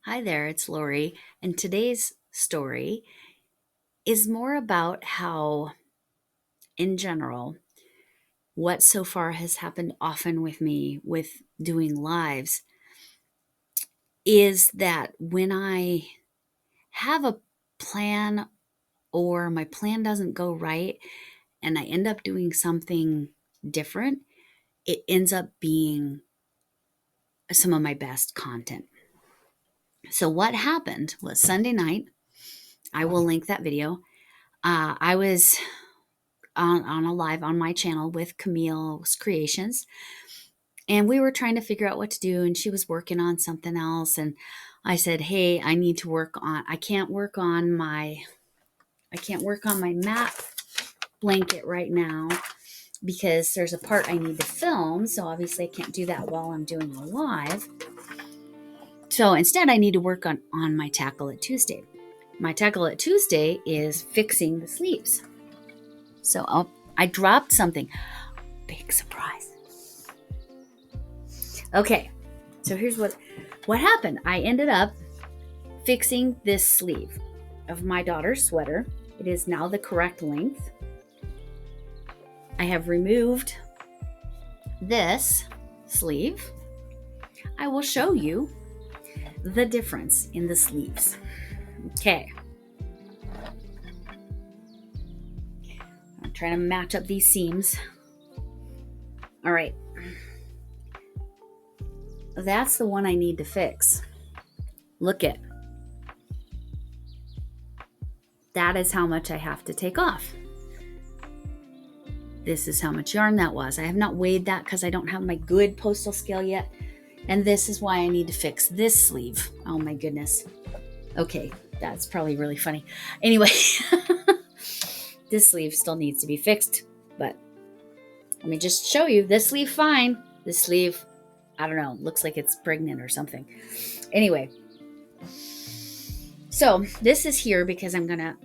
Hi there, it's Lori, and today's story is more about how, in general, what so far has happened often with me with doing lives is that when I have a plan or my plan doesn't go right and I end up doing something different, it ends up being some of my best content. So, what happened was Sunday night, I will link that video. I was on a live on my channel with Camille's Creations. And we were trying to figure out what to do. And she was working on something else. And I said, hey, I can't work on my mat blanket right now because there's a part I need to film. So obviously I can't do that while I'm doing a live. So instead I need to work on my Tackle It Tuesday. My Tackle It Tuesday is fixing the sleeves. So I dropped something. Big surprise. Okay, so here's what happened. I ended up fixing this sleeve of my daughter's sweater. It is now the correct length. I have removed this sleeve. I will show you the difference in the sleeves. Okay. I'm trying to match up these seams. All right. That's the one I need to fix. Look at. That is how much I have to take off. This is how much yarn that was. I have not weighed that because I don't have my good postal scale yet. And this is why I need to fix this sleeve. Oh my goodness. Okay, that's probably really funny. Anyway, this sleeve still needs to be fixed. But let me just show you. This sleeve, fine. This sleeve, I don't know, looks like it's pregnant or something. Anyway, so this is here because I'm going to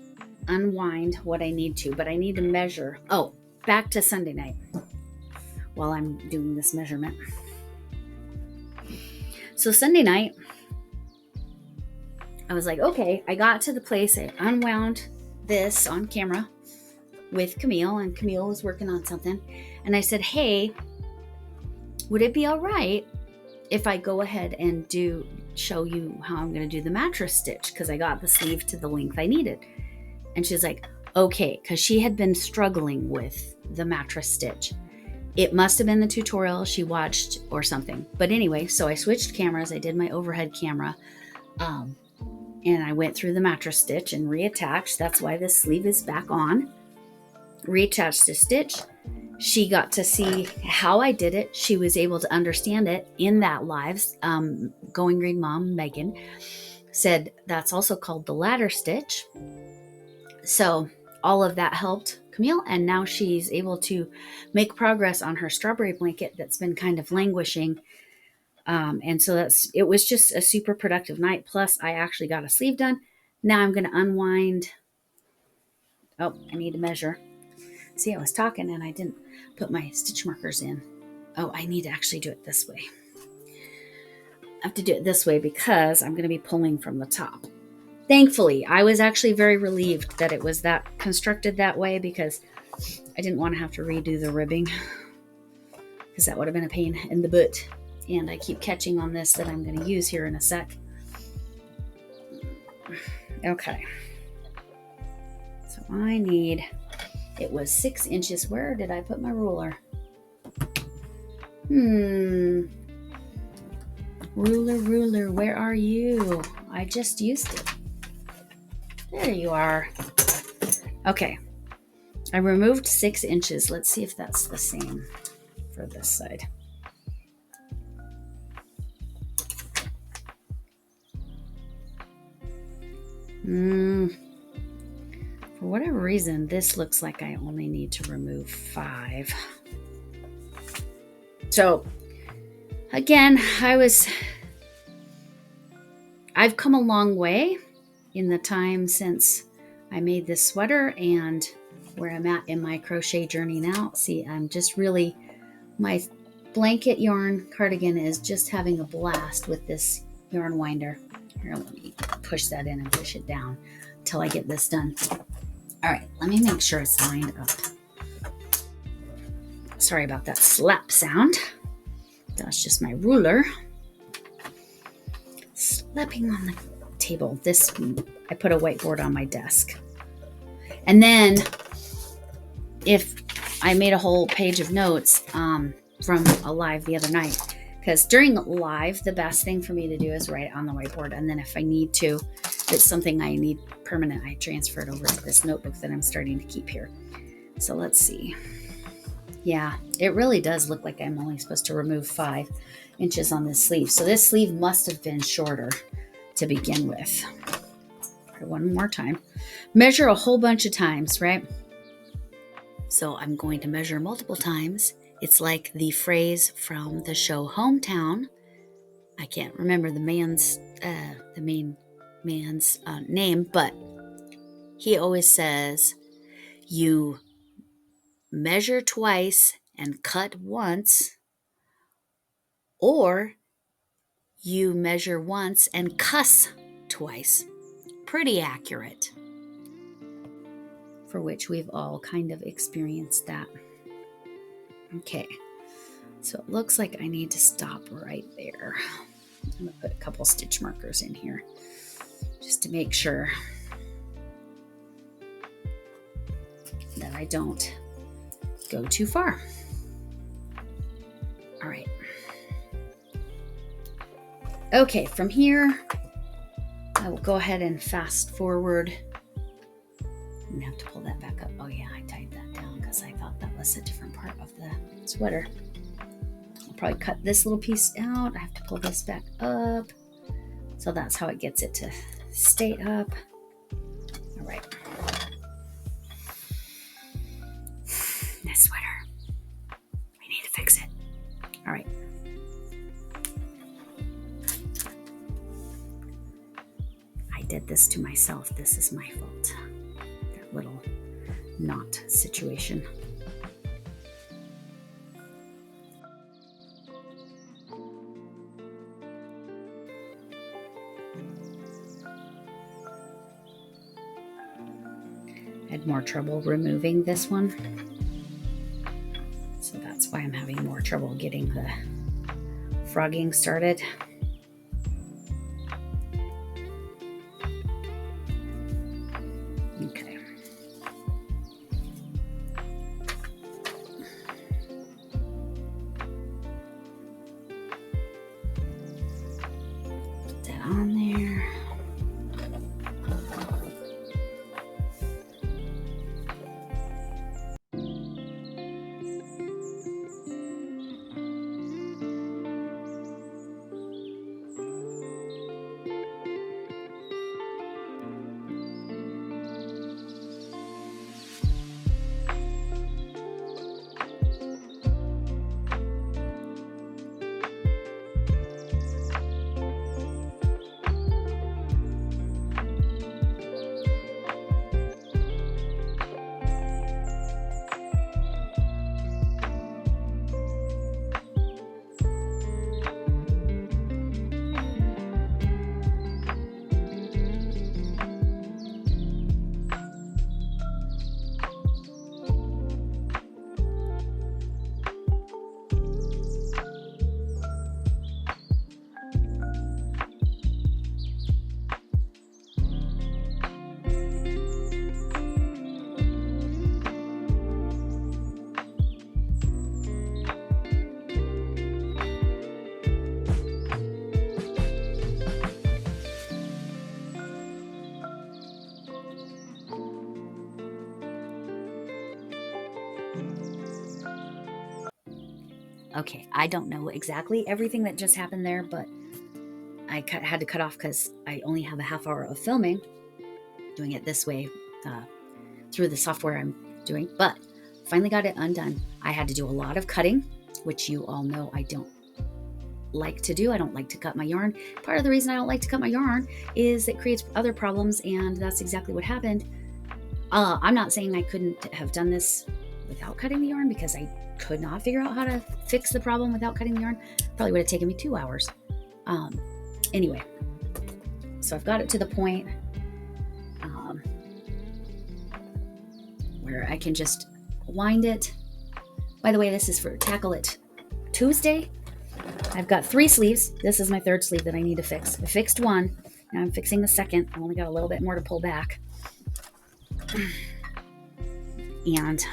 unwind what I need to, but I need to measure. Oh, back to Sunday night while I'm doing this measurement. So Sunday night, I was like, okay, I got to the place. I unwound this on camera with Camille, and Camille was working on something. And I said, hey, would it be all right if I go ahead and show you how I'm going to do the mattress stitch? Because I got the sleeve to the length I needed. And she's like, okay, because she had been struggling with the mattress stitch. It must have been the tutorial she watched or something. But anyway, so I switched cameras. I did my overhead camera. And I went through the mattress stitch and reattached. That's why this sleeve is back on. Reattached the stitch. She got to see how I did it. She was able to understand it in that live. Going Green Mom, Megan, said that's also called the ladder stitch. So all of that helped Camille, and now she's able to make progress on her strawberry blanket that's been kind of languishing. And so it was just a super productive night. Plus, I actually got a sleeve done. Now I'm going to unwind. Oh, I need to measure. See, I was talking and I didn't put my stitch markers in. Oh, I need to actually do it this way. I have to do it this way because I'm going to be pulling from the top. Thankfully, I was actually very relieved that it was that constructed that way because I didn't want to have to redo the ribbing because that would have been a pain in the butt. And I keep catching on this that I'm going to use here in a sec. Okay. So it was 6 inches. Where did I put my ruler? Ruler, where are you? I just used it. There you are. Okay. I removed 6 inches. Let's see if that's the same for this side. For whatever reason, this looks like I only need to remove 5. So, again, I've come a long way in the time since I made this sweater and where I'm at in my crochet journey now. See, I'm just really, my blanket yarn cardigan is just having a blast with this yarn winder. Here, let me push that in and push it down until I get this done. All right, let me make sure it's lined up. Sorry about that slap sound. That's just my ruler slapping on the table. I put a whiteboard on my desk. And then if I made a whole page of notes from a live the other night, because during live, the best thing for me to do is write it on the whiteboard. And then if I need to, if it's something I need permanent, I transfer it over to this notebook that I'm starting to keep here. So let's see. Yeah, it really does look like I'm only supposed to remove 5 inches on this sleeve. So this sleeve must have been shorter to begin with. Try one more time. Measure a whole bunch of times, right? So I'm going to measure multiple times. It's like the phrase from the show Hometown. I can't remember the main man's name, but he always says, you measure twice and cut once, or you measure once and cuss twice. Pretty accurate. For which we've all kind of experienced that. Okay, so it looks like I need to stop right there. I'm gonna put a couple stitch markers in here just to make sure that I don't go too far. All right. Okay, from here, I will go ahead and fast forward. I'm gonna have to pull that back up. Oh yeah, I tied that down because I thought that was a different part of the sweater. I'll probably cut this little piece out. I have to pull this back up. So that's how it gets it to stay up. All right. This sweater, we need to fix it. All right. I did this to myself. This is my fault. That little knot situation. I had more trouble removing this one. So that's why I'm having more trouble getting the frogging started. Okay. Put that on there. Okay, I don't know exactly everything that just happened there, but I had to cut off because I only have a half hour of filming, doing it this way through the software I'm doing, but finally got it undone. I had to do a lot of cutting, which you all know I don't like to do. I don't like to cut my yarn. Part of the reason I don't like to cut my yarn is it creates other problems, and that's exactly what happened. I'm not saying I couldn't have done this without cutting the yarn, because I could not figure out how to fix the problem without cutting the yarn. Probably would have taken me 2 hours. Anyway, So I've got it to the point where I can just wind it. By the way, this is for Tackle It Tuesday. I've got 3 sleeves. This is my 3rd sleeve that I need to fix. I fixed one. Now I'm fixing the 2nd. I only got a little bit more to pull back. And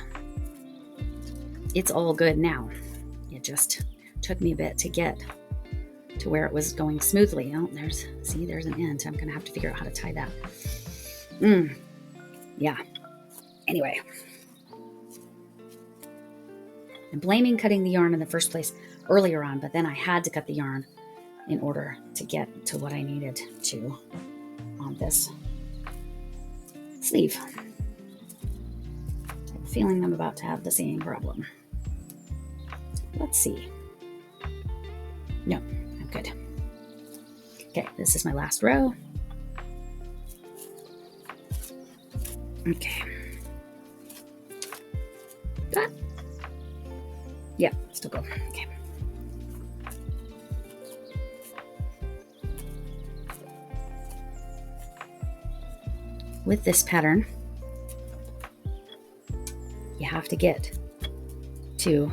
it's all good now. It just took me a bit to get to where it was going smoothly. Oh, there's an end. I'm going to have to figure out how to tie that. Yeah. Anyway. I'm blaming cutting the yarn in the first place earlier on, but then I had to cut the yarn in order to get to what I needed to on this sleeve. I have a feeling I'm about to have the same problem. Let's see. No, I'm good. Okay, this is my last row. Okay. That. Yeah, still go. Okay. With this pattern, you have to get to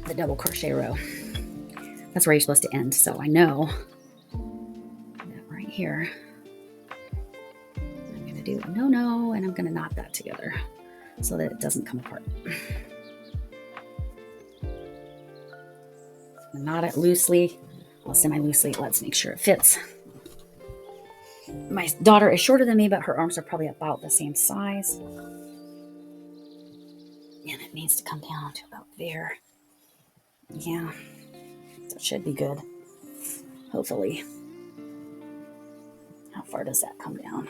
the double crochet row. That's where you're supposed to end. So I know that right here, I'm going to do no, and I'm going to knot that together so that it doesn't come apart. Knot it loosely, well, semi-loosely. Let's make sure it fits. My daughter is shorter than me, but her arms are probably about the same size. And it needs to come down to about there. Yeah, that should be good. Hopefully. How far does that come down?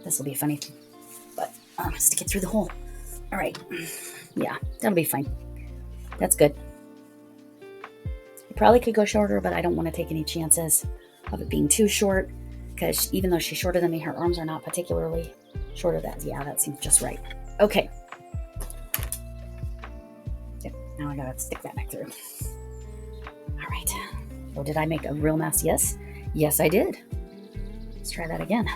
This will be funny, but stick it through the hole. All right. Yeah, that'll be fine. That's good. I probably could go shorter, but I don't want to take any chances of it being too short, because even though she's shorter than me, her arms are not particularly shorter. That seems just right. Okay. Yep, now I gotta stick that back through. All right. Oh, did I make a real mess? Yes. Yes, I did. Let's try that again.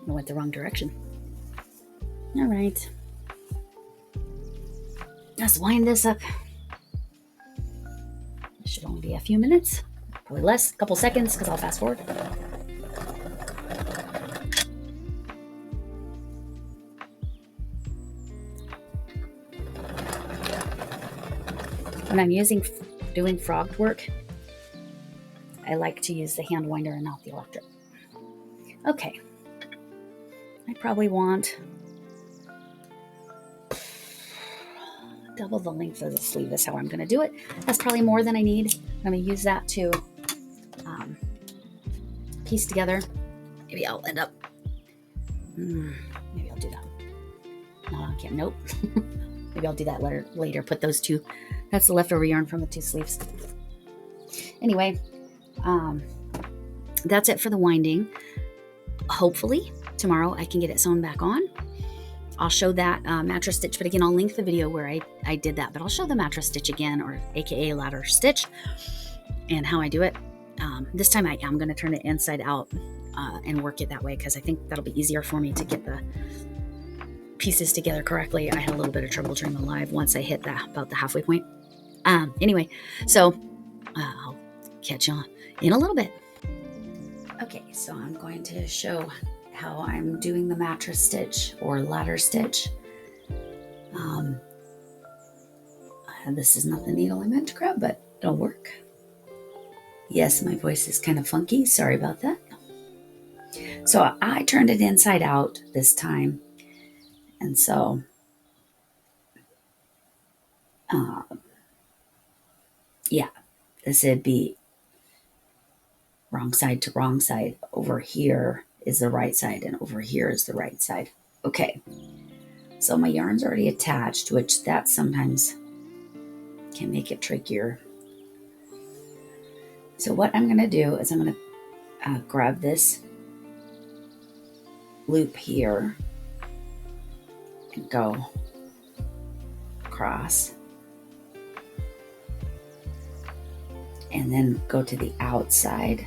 I went the wrong direction. All right. Let's wind this up. It should only be a few minutes, probably less, a couple seconds, because I'll fast forward. When I'm doing frog work, I like to use the hand winder and not the electric. Okay. I probably want double the length of the sleeve is how I'm going to do it. That's probably more than I need. I'm going to use that to piece together. Maybe I'll end up, maybe I'll do that. Not on camera, nope. Maybe I'll do that later. Put those two, that's the leftover yarn from the 2 sleeves. Anyway, that's it for the winding. Hopefully tomorrow I can get it sewn back on. I'll show that mattress stitch, but again, I'll link the video where I did that, but I'll show the mattress stitch again, or AKA ladder stitch, and how I do it. This time I am going to turn it inside out and work it that way, because I think that'll be easier for me to get the pieces together correctly. I had a little bit of trouble during the live once I hit about the halfway point. Anyway, so I'll catch you in a little bit. Okay, so I'm going to show how I'm doing the mattress stitch or ladder stitch. This is not the needle I meant to grab, but it'll work. Yes, my voice is kind of funky. Sorry about that. So I turned it inside out this time. And so yeah, this would be wrong side to wrong side. Over here is the right side, and over here is the right side. Okay, so my yarn's already attached, which that sometimes can make it trickier. So what I'm going to do is I'm going to grab this loop here and go across. And then go to the outside.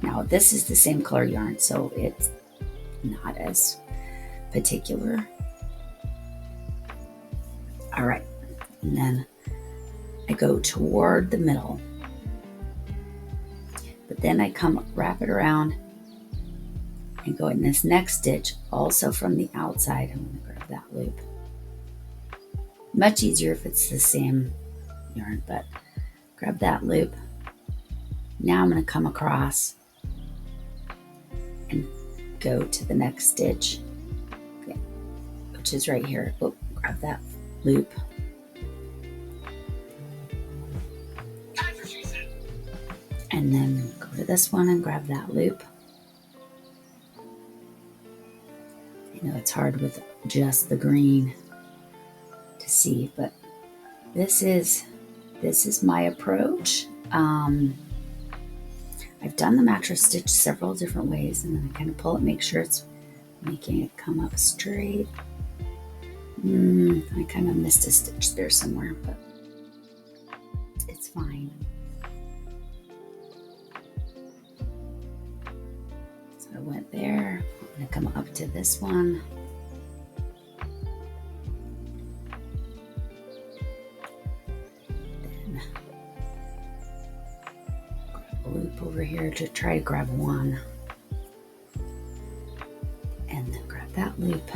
Now this is the same color yarn, so it's not as particular. All right, and then I go toward the middle, but then I come wrap it around and go in this next stitch, also from the outside. I'm going to grab that loop. Much easier if it's the same yarn, but grab that loop. Now I'm going to come across and go to the next stitch, which is right here. Oh, grab that loop. And then go to this one and grab that loop. I know it's hard with just the green to see, but this is my approach. I've done the mattress stitch several different ways, and then I kind of pull it, make sure it's making it come up straight. I kind of missed a stitch there somewhere, but it's fine. So I went there. I'm going to come up to this one. Then grab a loop over here to try to grab one. And then grab that loop.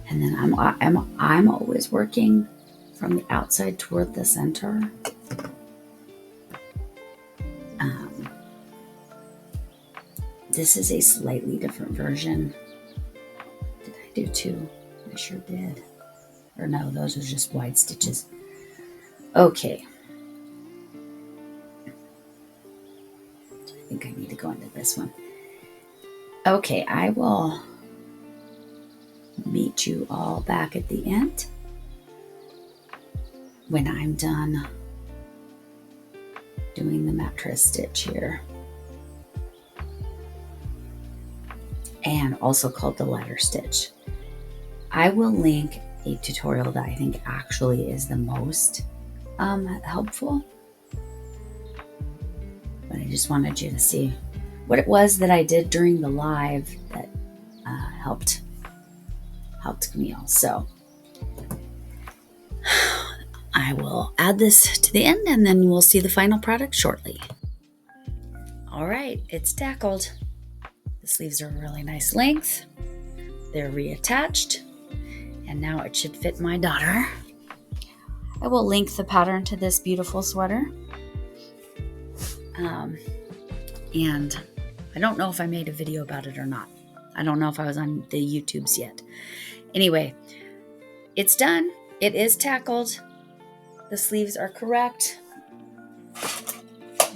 And then I'm always working from the outside toward the center. This is a slightly different version. Did I do two? I sure did. Or no, those are just wide stitches. Okay. I think I need to go into this one. Okay, I will meet you all back at the end when I'm done doing the mattress stitch here, and also called the ladder stitch. I will link a tutorial that I think actually is the most helpful, but I just wanted you to see what it was that I did during the live that helped Camille. So I will add this to the end, and then we'll see the final product shortly. All right, it's tackled. The sleeves are a really nice length. They're reattached, and now it should fit my daughter. I will link the pattern to this beautiful sweater. And I don't know if I made a video about it or not. I don't know if I was on the YouTubes yet. Anyway, it's done. It is tackled. The sleeves are correct.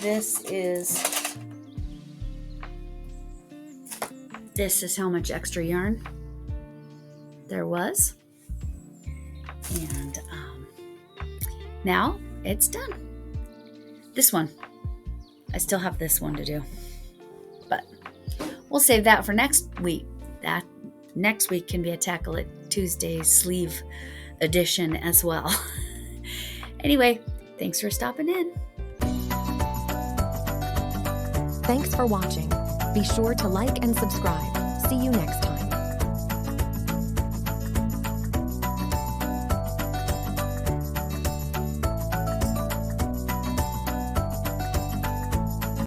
This is how much extra yarn there was. And now it's done. This one, I still have this one to do, but we'll save that for next week. That next week can be a Tackle It Tuesday sleeve edition as well. Anyway, thanks for stopping in. Thanks for watching. Be sure to like and subscribe. See you next time.